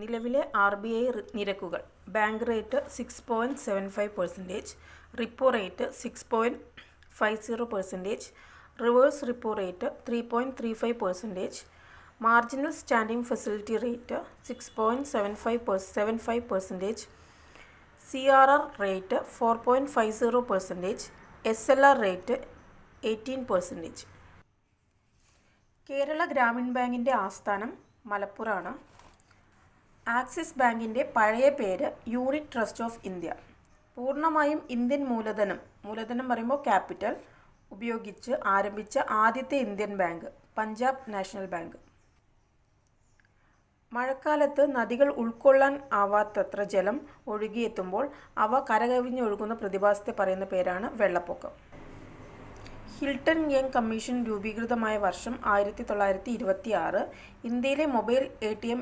നിലവിലെ RBI നിരക്കുകൾ. Bank rate 6.75%, repo rate 6.50%, reverse repo rate 3.35%, marginal standing facility rate 6.75%, CRR rate 4.50%, SLR rate 18%. Kerala Grameen ബാങ്കിൻ്റെ ആസ്ഥാനം മലപ്പുറമാണ്. Axis ബാങ്കിൻ്റെ പഴയ പേര് യൂണിറ്റ് ട്രസ്റ്റ് ഓഫ് ഇന്ത്യ. പൂർണ്ണമായും ഇന്ത്യൻ മൂലധനം പറയുമ്പോൾ ക്യാപിറ്റൽ ഉപയോഗിച്ച് ആരംഭിച്ച ആദ്യത്തെ Indian bank Punjab national bank. മഴക്കാലത്ത് നദികൾ ഉൾക്കൊള്ളാൻ ആവാത്തത്ര ജലം ഒഴുകിയെത്തുമ്പോൾ അവ കരകവിഞ്ഞൊഴുകുന്ന പ്രതിഭാസത്തെ പറയുന്ന പേരാണ് വെള്ളപ്പൊക്കം. ഹിൽട്ടൺ യങ് കമ്മീഷൻ രൂപീകൃതമായ വർഷം 1926. ഇന്ത്യയിലെ മൊബൈൽ ATM